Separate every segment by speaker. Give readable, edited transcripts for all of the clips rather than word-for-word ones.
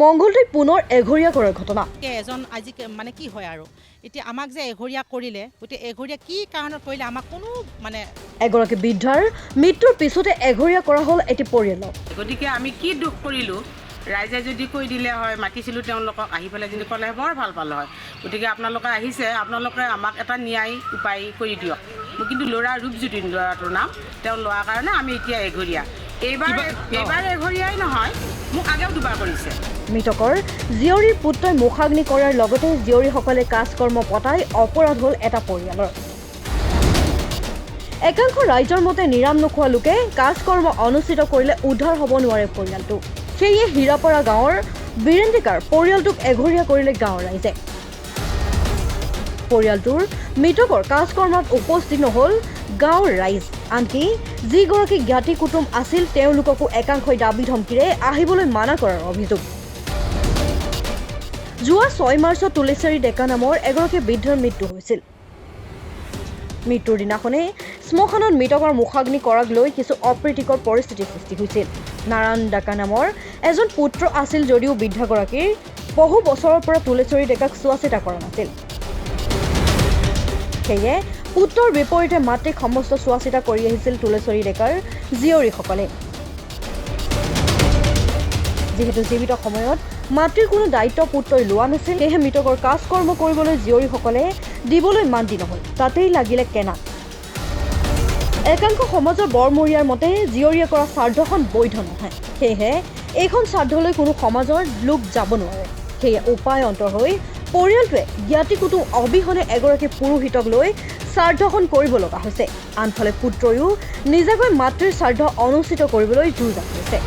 Speaker 1: মংগলদৈত পুনৰ এঘৰীয়া কৰাৰ ঘটনা।
Speaker 2: এজন আজি মানে কি হয় আৰু এতিয়া আমাক যে এঘৰীয়া কৰিলে, গতিকে এঘৰীয়া কি কাৰণত কৰিলে আমাক কোনো মানে
Speaker 1: এগৰাকী বৃদ্ধাৰ মৃত্যুৰ পিছতে এঘৰীয়া কৰা হ'ল এটি পৰিয়ালক।
Speaker 3: গতিকে আমি কি দুখ কৰিলোঁ, ৰাইজে যদি কৈ দিলে হয়, মাতিছিলোঁ তেওঁলোকক, আহি পেলাই যদি ক'লে বৰ ভাল পালোঁ হয়। গতিকে আপোনালোকে আহিছে, আপোনালোকে আমাক এটা ন্যায় উপায় কৰি দিয়ক। মোৰ কিন্তু ল'ৰা ৰূপজ্যোতি ল'ৰাটোৰ নাম, তেওঁ লোৱাৰ কাৰণে আমি এতিয়া এঘৰীয়া। এইবাৰ এঘৰীয়াই নহয়, মোক আগেও দুবাৰ কৰিছে।
Speaker 1: মৃতকৰ জীয়ৰীৰ পুত্ৰই মুখাগ্নি কৰাৰ লগতে জীয়ৰীসকলে কাজকৰ্ম পতাই অপৰাধ হ'ল এটা পৰিয়ালৰ। একাংশ ৰাইজৰ মতে নিৰাম নোখোৱা লোকে কাজকৰ্ম অনুষ্ঠিত কৰিলে উদ্ধাৰ হ'ব নোৱাৰে পৰিয়ালটো। সেয়ে হীৰাপাৰা গাঁৱৰ বীৰেন্দ্ৰিকাৰ পৰিয়ালটোক এঘৰীয়া কৰিলে গাঁৱৰ ৰাইজে। পৰিয়ালটোৰ মৃতকৰ কাজকৰ্মত উপস্থিত নহ'ল গাঁৱৰ ৰাইজ। আনকি যিগৰাকী জ্ঞাতি কুটুম আছিল তেওঁলোককো একাংশই দাবী ধমকিৰে আহিবলৈ মানা কৰাৰ অভিযোগ। যোৱা 6 মাৰ্চত তুলেশ্বৰী ডেকা নামৰ এগৰাকী বৃদ্ধৰ মৃত্যু হৈছিল। মৃত্যুৰ দিনাখনেই শ্মশানত মৃতকৰ মুখাগ্নি কৰাক লৈ কিছু অপ্ৰীতিকৰ পৰিস্থিতিৰ সৃষ্টি হৈছিল। নাৰায়ণ ডেকা নামৰ এজন পুত্ৰ আছিল যদিও বৃদ্ধাগৰাকীৰ বহু বছৰৰ পৰা তুলেশ্বৰী ডেকাক চোৱা চিতা কৰা নাছিল। সেয়ে পুত্ৰৰ বিপৰীতে মাতৃক সমস্ত চোৱা চিতা কৰি আহিছিল তুলেশ্বৰী ডেকাৰ জীয়ৰীসকলে। যিহেতু জীৱিত সময়ত মাতৃৰ কোনো দায়িত্ব পুত্ৰই লোৱা নাছিল, সেয়েহে মৃতকৰ কাজকৰ্ম কৰিবলৈ জীয়ৰীসকলে দিবলৈ মান্তি নহ'ল। তাতেই লাগিলে কেনা। একাংশ সমাজৰ বৰমূৰীয়াৰ মতে জীয়ৰীয়ে কৰা শ্ৰাদ্ধখন বৈধ নহয়, সেয়েহে এইখন শ্ৰাদ্ধলৈ কোনো সমাজৰ লোক যাব নোৱাৰে। সেয়ে উপায় অন্তৰ হৈ পৰিয়ালটোৱে জ্ঞাতি কুটুম অবিহনে এগৰাকী পুৰোহিতক লৈ শ্ৰাদ্ধখন কৰিব লগা হৈছে। আনফালে পুত্ৰয়ো নিজাকৈ মাতৃৰ শ্ৰাদ্ধ অনুষ্ঠিত কৰিবলৈ যো জা কৰিছে।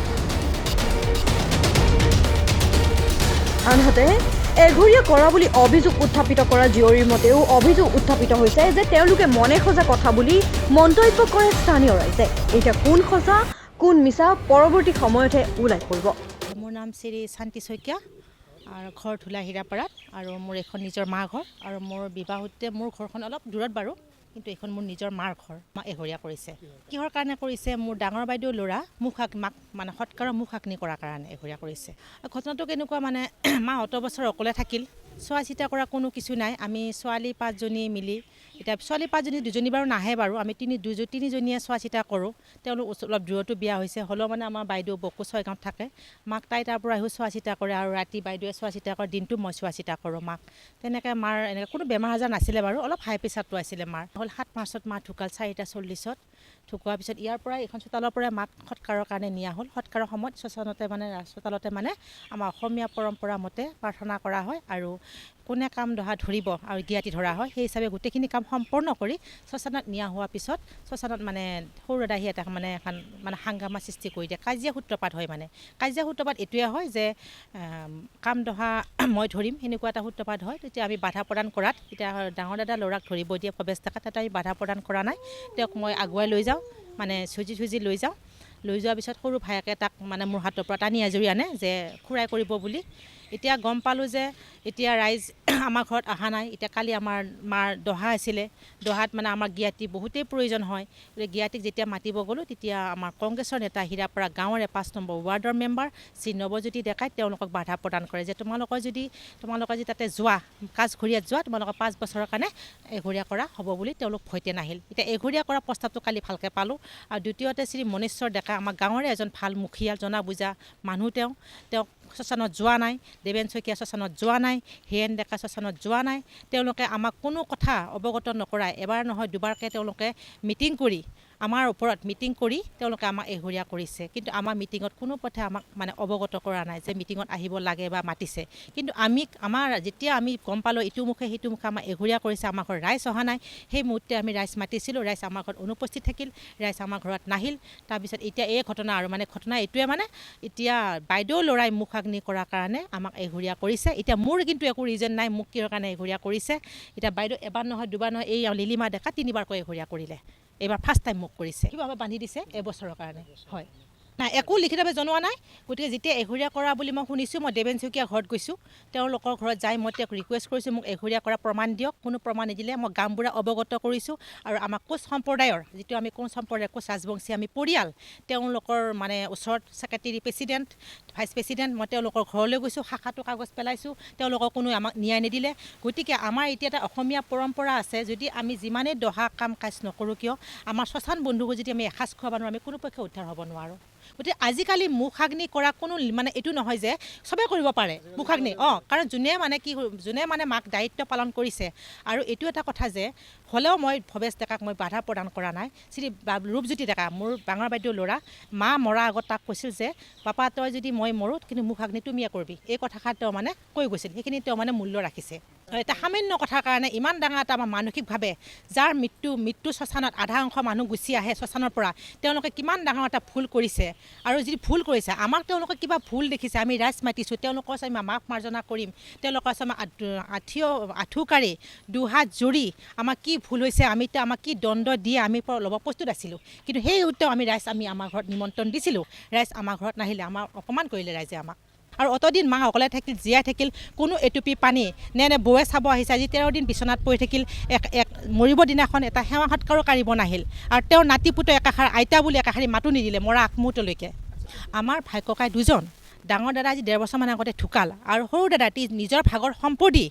Speaker 1: আনহাতে এঘৰীয়া কৰা বুলি অভিযোগ উত্থাপিত কৰা জীয়ৰীৰ মতেও অভিযোগ উত্থাপিত হৈছে যে তেওঁলোকে মনে সজা কথা বুলি মন্তব্য কৰে স্থানীয় ৰাইজে। এতিয়া কোন সঁচা কোন মিছা পৰৱৰ্তী সময়তহে ওলাই পৰিব।
Speaker 2: মোৰ নাম শ্ৰী শান্তি শইকীয়া আৰু ঘৰ ধুলা হীৰাপাৰাত, আৰু মোৰ এখন নিজৰ মা ঘৰ, আৰু মোৰ বিবাহতে মোৰ ঘৰখন অলপ দূৰত বাৰু, কিন্তু এইখন মোৰ নিজৰ মাৰ ঘৰ। মাক এঘৰীয়া কৰিছে। কিহৰ কাৰণে কৰিছে? মোৰ ডাঙৰ বাইদেউ ল'ৰা মাক মানে সৎকাৰৰ মুখাগ্নি কৰাৰ কাৰণে এঘৰীয়া কৰিছে। ঘটনাটো কেনেকুৱা মানে মা অত বছৰ অকলে থাকিল, চোৱা চিতা কৰা কোনো কিছু নাই। আমি ছোৱালী 5জনী মিলি, এতিয়া ছোৱালী 5জনী 2জনী বাৰু নাহে বাৰু, আমি তিনিজনীয়ে চোৱা চিতা কৰোঁ। তেওঁলোক অলপ দূৰতো বিয়া হৈছে, হ'লেও মানে আমাৰ বাইদেউ বকো 6 গাঁৱত থাকে। মাক তাই তাৰ পৰা আহিও চোৱা চিতা কৰে, আৰু ৰাতি বাইদেৱে চোৱা চিতা কৰে, দিনটো মই চোৱা চিতা কৰোঁ মাক। তেনেকৈ মাৰ এনেকৈ কোনো বেমাৰ আজাৰ নাছিলে বাৰু, অলপ হাই প্ৰেছাৰটো আছিলে মাৰ। হ'ল 7 মাৰ্চত মা ঢুকাল 4:40-ত। ঢুকোৱাৰ পিছত ইয়াৰ পৰা এইখন চোতালৰ পৰাই মাক সৎকাৰৰ কাৰণে নিয়া হ'ল। সৎকাৰৰ সময়ত শ্মশানতে মানে চোতালতে মানে আমাৰ অসমীয়া পৰম্পৰা মতে প্ৰাৰ্থনা কৰা হয়, আৰু কোনে কাম দহা ধৰিব আৰু জ্ঞাতি ধৰা হয়। সেই হিচাপে গোটেইখিনি কাম সম্পূৰ্ণ কৰি শ্মশানত নিয়া হোৱাৰ পিছত শ্মশানত মানে সৰু দাদাহী এটা মানে এখন মানে হাংগামা সৃষ্টি কৰি দিয়ে। কাজিয়া সূত্ৰপাত হয়। মানে কাজিয়া সূত্ৰপাত এইটোৱে হয় যে কাম দহা মই ধৰিম, সেনেকুৱা এটা সূত্ৰপাত হয়। তেতিয়া আমি বাধা প্ৰদান কৰাত, এতিয়া ডাঙৰ দাদা ল'ৰাক ধৰিব দিয়ে প্ৰৱেশ টকা, তাতে আমি বাধা প্ৰদান কৰা নাই। তেওঁক মই আগুৱাই লৈ যাওঁ, মানে চুজি লৈ যাওঁ। লৈ যোৱাৰ পিছত সৰু ভায়েকে তাক মানে মোৰ হাতৰ পৰা টানি আজৰি আনে যে খুৰাই কৰিব বুলি। এতিয়া গম পালোঁ যে এতিয়া ৰাইজ আমাৰ ঘৰত অহা নাই। এতিয়া কালি আমাৰ মাৰ দহা আছিলে, দহাত মানে আমাৰ জ্ঞাতি বহুতেই প্ৰয়োজন হয়। জ্ঞাতিক যেতিয়া মাতিব গ'লোঁ, তেতিয়া আমাৰ কংগ্ৰেছৰ নেতা হীৰাপাৰা গাঁৱৰে 5 নম্বৰ ৱাৰ্ডৰ মেম্বাৰ শ্ৰী নৱজ্যোতি ডেকাই তেওঁলোকক বাধা প্ৰদান কৰে যে তোমালোকে যদি তাতে যোৱা, কাজঘৰীয়াত যোৱা, তোমালোকৰ 5 বছৰৰ কাৰণে এঘৰীয়া কৰা হ'ব বুলি তেওঁলোক ভয়তে নাহিল। এতিয়া এঘৰীয়া কৰা প্ৰস্তাৱটো কালি ভালকৈ পালোঁ। আৰু দ্বিতীয়তে শ্ৰী মনেশ্বৰ ডেকা, আমাৰ গাঁৱৰে এজন ভাল মুখীয়া জনা বুজা মানুহ। তেওঁক শ্মশানত যোৱা নাই, দেৱেন শইকীয়া শ্মশানত যোৱা নাই, হীৰেণ ডেকা শ্মশানত যোৱা নাই। তেওঁলোকে আমাক কোনো কথা অৱগত নকৰাই এবাৰ নহয় দুবাৰকৈ তেওঁলোকে মিটিং কৰি, আমাৰ ওপৰত মিটিং কৰি তেওঁলোকে আমাক এঘৰীয়া কৰিছে। কিন্তু আমাৰ মিটিঙত কোনো পথে আমাক মানে অৱগত কৰা নাই যে মিটিঙত আহিব লাগে বা মাতিছে। কিন্তু আমাৰ যেতিয়া আমি গম পালোঁ ইটো মুখে সিটো মুখে আমাৰ এঘৰীয়া কৰিছে, আমাৰ ঘৰত ৰাইজ অহা নাই, সেই মুহূৰ্তে আমি ৰাইজ মাতিছিলোঁ। ৰাইজ আমাৰ ঘৰত অনুপস্থিত থাকিল, ৰাইজ আমাৰ ঘৰত নাহিল। তাৰপিছত এতিয়া এই ঘটনা আৰু মানে ঘটনা এইটোৱে মানে এতিয়া বাইদেউ ল'ৰাই মুখাগ্নি কৰাৰ কাৰণে আমাক এঘৰীয়া কৰিছে। এতিয়া মোৰ কিন্তু একো ৰিজন নাই মোক কিহৰ কাৰণে এঘৰীয়া কৰিছে। এতিয়া বাইদেউ এবাৰ নহয় দুবাৰ নহয়, এই লিলিমা ডেকা 3বাৰকৈ এঘৰীয়া কৰিলে। এইবাৰ ফাৰ্ষ্ট টাইম মোক কৰিছে। কিভাৱে বান্ধি দিছে এবছৰৰ কাৰণে। হয়, নাই, একো লিখিতভাৱে জনোৱা নাই। গতিকে যেতিয়া এঘৰীয়া কৰা বুলি মই শুনিছোঁ, মই দেৱেন শইকীয়াৰ ঘৰত গৈছোঁ। তেওঁলোকৰ ঘৰত যাই মই তেওঁক ৰিকুৱেষ্ট কৰিছোঁ মোক এঘৰীয়া কৰা প্ৰমাণ দিয়ক। কোনো প্ৰমাণ নিদিলে। মই গাঁওবুঢ়া অৱগত কৰিছোঁ আৰু আমাৰ কোচ সম্প্ৰদায়ৰ যিটো আমি কোচ সম্প্ৰদায়ৰ কোচ ৰাজবংশী আমি পৰিয়াল, তেওঁলোকৰ মানে ওচৰত ছেক্ৰেটেৰী প্ৰেছিডেণ্ট, ভাইচ প্ৰেছিডেণ্ট, মই তেওঁলোকৰ ঘৰলৈ গৈছোঁ, শাখাটো কাগজ পেলাইছোঁ, তেওঁলোকক কোনো আমাক ন্যায় নিদিলে। গতিকে আমাৰ এতিয়া এটা অসমীয়া পৰম্পৰা আছে, যদি আমি যিমানেই দহা কাম কাজ নকৰোঁ কিয়, আমাৰ শ্মশান বন্ধুকো যদি আমি এসাঁজ খোৱাব নোৱাৰোঁ, আমি কোনো পক্ষে উদ্ধাৰ হ'ব নোৱাৰোঁ। গতিকে আজিকালি মুখাগ্নি কৰা কোনো মানে এইটো নহয় যে চবেই কৰিব পাৰে মুখাগ্নি, কাৰণ যোনে মানে মাক দায়িত্ব পালন কৰিছে। আৰু এইটো এটা কথা যে হ'লেও মই ভৱেশ ডেকাক মই বাধা প্ৰদান কৰা নাই। শ্ৰী ৰূপজ্যোতি ডেকা, মোৰ ডাঙৰ বাইদেউৰ ল'ৰা, মা মৰা আগত তাক কৈছিল যে পাপা তই যদি মই মৰোঁ কিন্তু মুখাগ্নি তুমিয়ে কৰিবি, এই কথাষাৰ তেওঁ মানে কৈ গৈছিল। সেইখিনি তেওঁ মানে মূল্য ৰাখিছে। এটা সামান্য কথাৰ কাৰণে ইমান ডাঙৰ এটা আমাৰ মানসিকভাৱে যাৰ মৃত্যু শ্মশানত আধা অংশ মানুহ গুচি আহে শ্মশানৰ পৰা, তেওঁলোকে কিমান ডাঙৰ এটা ভুল কৰিছে। আৰু যদি ভুল কৰিছে, আমাক তেওঁলোকে কিবা ভুল দেখিছে, আমি ৰাইজ মাতিছোঁ, তেওঁলোকৰ ওচৰত আমি মাফ মাৰ্জনা কৰিম, তেওঁলোকৰ ওচৰত আঁঠু কাঢ়ি দুহাত জুৰি আমাৰ কি ভুল হৈছে, আমাক কি দণ্ড দিয়ে আমি ল'ব প্ৰস্তুত আছিলোঁ। কিন্তু সেই উত্তৰ আমি আমাৰ ঘৰত নিমন্ত্ৰণ দিছিলোঁ, ৰাইজ আমাৰ ঘৰত নাহিলে, আমাৰ অপমান কৰিলে ৰাইজে আমাক। আৰু অতদিন মা অকলে থাকিল, জীয়াই থাকিল, কোনো এটুপি পানী নে বৌয়ে চাব আহিছে, আজি 13 দিন বিচনাত পৰি থাকিল, মৰিব দিনাখন এটা সেৱা সৎকাৰো কাঢ়িব নাহিল। আৰু তেওঁৰ নাতি পুতৰ একাষাৰ আইতা বুলি একাষাৰি মাতো নিদিলে মৰা আগমুহূৰ্তলৈকে। আমাৰ ভাই ককাই দুজন, ডাঙৰ দাদা আজি 1.5 বছৰমান আগতে ঢুকাল, আৰু সৰু দাদা নিজৰ ভাগৰ সম্পত্তি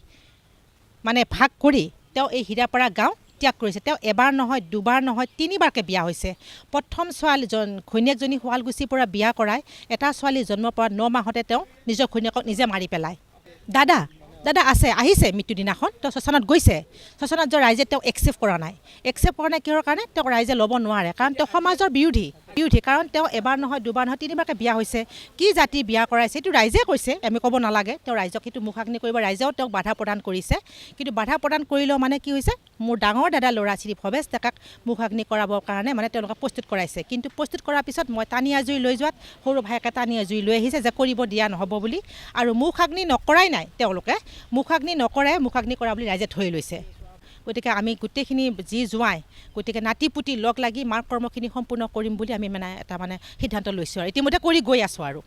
Speaker 2: মানে ভাগ কৰি তেওঁ এই হীৰাপাৰা গাঁও ত্যাগ কৰিছে। তেওঁ এবাৰ নহয়, দুবাৰ নহয়, 3বাৰকৈ বিয়া হৈছে। প্ৰথম ঘৈণীয়েকজনী শুৱালকুছিৰ পৰা বিয়া কৰাই এটা ছোৱালী জন্ম পৰা 9 মাহতে তেওঁ নিজৰ ঘৈণীয়েকক নিজে মাৰি পেলায়। দাদা আহিছে মৃত্যু দিনাখন, তেওঁ শ্মশানত গৈছে। শ্মশানত যোৱা ৰাইজে তেওঁক একচেপ্ট কৰা নাই কিহৰ কাৰণে? তেওঁক ৰাইজে ল'ব নোৱাৰে, কাৰণ তেওঁ সমাজৰ বিৰোধী, কাৰণ তেওঁ এবাৰ নহয়, দুবাৰ নহয়, 3বাৰকৈ বিয়া হৈছে। কি জাতি বিয়া কৰাইছে সেইটো ৰাইজে কৈছে, আমি ক'ব নালাগে। তেওঁ ৰাইজক সেইটো মুখাগ্নি কৰিব, ৰাইজেও তেওঁক বাধা প্ৰদান কৰিছে। কিন্তু বাধা প্ৰদান কৰিলেও মানে কি হৈছে, মোৰ ডাঙৰ দাদা ল'ৰা শ্ৰী ভৱেশ ডেকাক মুখাগ্নি কৰাবৰ কাৰণে মানে তেওঁলোকে প্ৰস্তুত কৰাইছে। কিন্তু প্ৰস্তুত কৰাৰ পিছত মই টানি আজুৰি লৈ যোৱাত সৰু ভায়েকে টানি আজুৰি লৈ আহিছে যে কৰিব দিয়া নহ'ব বুলি। আৰু মুখাগ্নি নকৰাই নাই, তেওঁলোকে মুখাগ্নি নকৰে, মুখাগ্নি কৰা বুলি ৰাইজে ধৰি লৈছে। গতিকে আমি গোটেইখিনি যি জোঁৱাই, গতিকে নাতি পুতি লগ লাগি মাৰ কৰ্মখিনি সম্পূৰ্ণ কৰিম বুলি আমি এটা সিদ্ধান্ত লৈছোঁ। আৰু ইতিমধ্যে কৰি গৈ আছোঁ। আৰু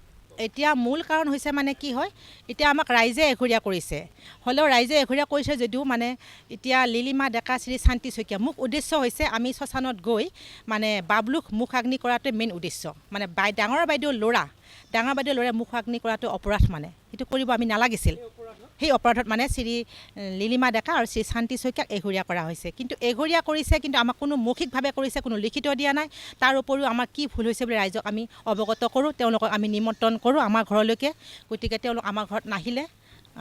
Speaker 2: এতিয়া মূল কাৰণ হৈছে মানে কি হয়, এতিয়া আমাক ৰাইজে এঘৰীয়া কৰিছে, হ'লেও ৰাইজে এঘৰীয়া কৰিছে যদিও মানে এতিয়া লিলিমা ডেকা, শ্ৰী শান্তি শইকীয়া, মোক উদ্দেশ্য হৈছে আমি শ্মশানত গৈ মানে বাবলুক মুখাগ্নি কৰাটোৱে মেইন উদ্দেশ্য। মানে ডাঙৰ বাইদেউৰ ল'ৰাই মুখাগ্নি কৰাটো অপৰাধ, মানে সেইটো কৰিব আমি নালাগিছিল। সেই অপৰাধত মানে শ্ৰী লিলিমা ডেকা আৰু শ্ৰী শান্তি শইকীয়াক এঘৰীয়া কৰা হৈছে। কিন্তু এঘৰীয়া কৰিছে, কিন্তু আমাক কোনো মৌখিকভাৱে কৰিছে, কোনো লিখিত দিয়া নাই। তাৰ উপৰিও আমাৰ কি ভুল হৈছে বুলি ৰাইজক আমি অৱগত কৰোঁ, তেওঁলোকক আমি নিমন্ত্ৰণ কৰোঁ আমাৰ ঘৰলৈকে। গতিকে তেওঁলোক আমাৰ ঘৰত নাহিলে,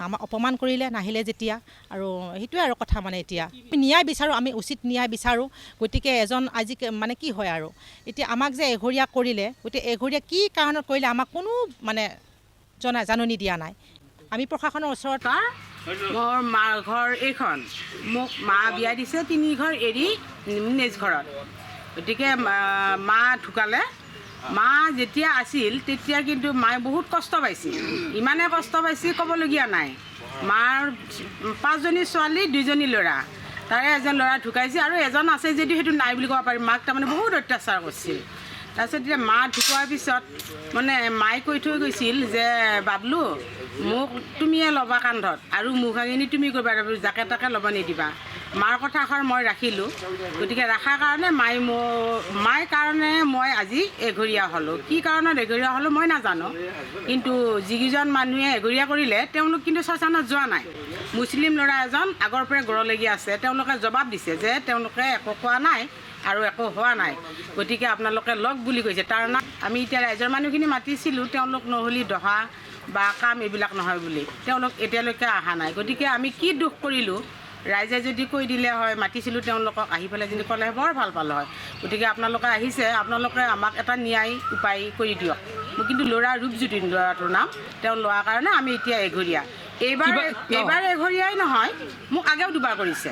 Speaker 2: আমাক অপমান কৰিলে, নাহিলে যেতিয়া। আৰু সেইটোৱে আৰু কথা, মানে এতিয়া ন্যায় বিচাৰোঁ, আমি উচিত ন্যায় বিচাৰোঁ। গতিকে আজি মানে কি হয় আৰু এতিয়া আমাক যে এঘৰীয়া কৰিলে, গতিকে এঘৰীয়া কি কাৰণত কৰিলে আমাক কোনো মানে জাননী দিয়া নাই। আমি প্ৰশাসনৰ ওচৰত
Speaker 3: মোৰ মাৰ ঘৰ এইখন, মোক মা বিয়া দিছে 3 ঘৰ এৰি নিজ ঘৰত। গতিকে মা ঢুকালে, মা যেতিয়া আছিল তেতিয়া কিন্তু মায়ে বহুত কষ্ট পাইছিল, ইমানে কষ্ট পাইছিল ক'বলগীয়া নাই। মাৰ 5জনী ছোৱালী, 2জনী ল'ৰা, তাৰে এজন ল'ৰা ঢুকাইছে আৰু এজন আছে যদিও সেইটো নাই বুলি ক'ব পাৰি। মাক তাৰমানে বহুত অত্যাচাৰ কৰিছিল। তাৰপিছত এতিয়া মা ঢুকোৱাৰ পিছত মানে মায়ে কৈ থৈ গৈছিল যে বাবলু মোক তুমিয়ে ল'বা কান্ধত, আৰু মুখাগ্নি তুমি কৰিবা, যাকে তাকে ল'ব নিদিবা। মাৰ কথাষাৰ মই ৰাখিলোঁ। গতিকে ৰখাৰ কাৰণে মায়ে কাৰণে মই আজি এঘৰীয়া হ'লোঁ। কি কাৰণত এঘৰীয়া হ'লোঁ মই নাজানো, কিন্তু যিকেইজন মানুহে এঘৰীয়া কৰিলে তেওঁলোক কিন্তু শ্মশানত যোৱা নাই। মুছলিম ল'ৰা এজন আগৰ পৰাই গড়লৈকে আছে, তেওঁলোকে জবাব দিছে যে তেওঁলোকে একো কোৱা নাই আৰু একো হোৱা নাই, গতিকে আপোনালোকে লগ বুলি কৈছে। তাৰ আমি এতিয়া ৰাইজৰ মানুহখিনি মাতিছিলোঁ, তেওঁলোক নহ'লি দহা বা কাম এইবিলাক নহয় বুলি, তেওঁলোক এতিয়ালৈকে অহা নাই। গতিকে আমি কি দুখ কৰিলোঁ, ৰাইজে যদি কৈ দিলে হয়, মাতিছিলোঁ তেওঁলোকক, আহি পেলাই যদি ক'লে বৰ ভাল পালোঁ হয়। গতিকে আপোনালোকে আহিছে, আপোনালোকে আমাক এটা ন্যায় উপায় কৰি দিয়ক। মোৰ কিন্তু ল'ৰা ৰূপজ্যোতি, ল'ৰাটোৰ নাম, তেওঁ লোৱাৰ কাৰণে আমি এতিয়া এঘৰীয়া। এইবাৰ এঘৰীয়াই নহয়, মোক আগেও 2বাৰ কৰিছে।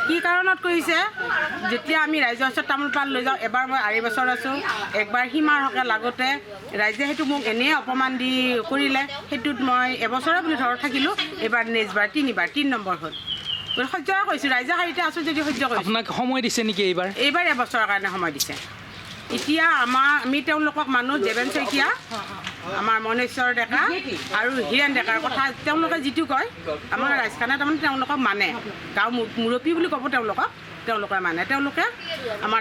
Speaker 3: কি কাৰণত কৰিছে, যেতিয়া আমি ৰাইজৰ ওচৰত তামোল পাণ লৈ যাওঁ, এবাৰ মই 2.5 বছৰ আছোঁ, একবাৰ সীমাৰ হকে লাগোতে ৰাইজে সেইটো মোক এনেই অপমান দি কৰিলে, সেইটোত মই এবছৰে বুলি ধৰ থাকিলোঁ। এইবাৰ নেক্সটবাৰ 3 নম্বৰ হ'ল। সহ্য কৰিছোঁ, ৰাইজে 4টা আছোঁ যদি সহ্য কৰিছোঁ।
Speaker 4: আপোনাক সময় দিছে নেকি এইবাৰ?
Speaker 3: এইবাৰ এবছৰৰ কাৰণে সময় দিছে। এতিয়া আমি তেওঁলোকক মানুহ দেৱেন শইকীয়া, আমাৰ মনেশ্বৰ ডেকা আৰু হীৰেণ ডেকাৰ কথা তেওঁলোকে যিটো কয় আমাৰ ৰাইজখানে তাৰমানে তেওঁলোকক মানে গাঁও মুৰব্বী বুলি ক'ব তেওঁলোকে মানে তেওঁলোকে আমাৰ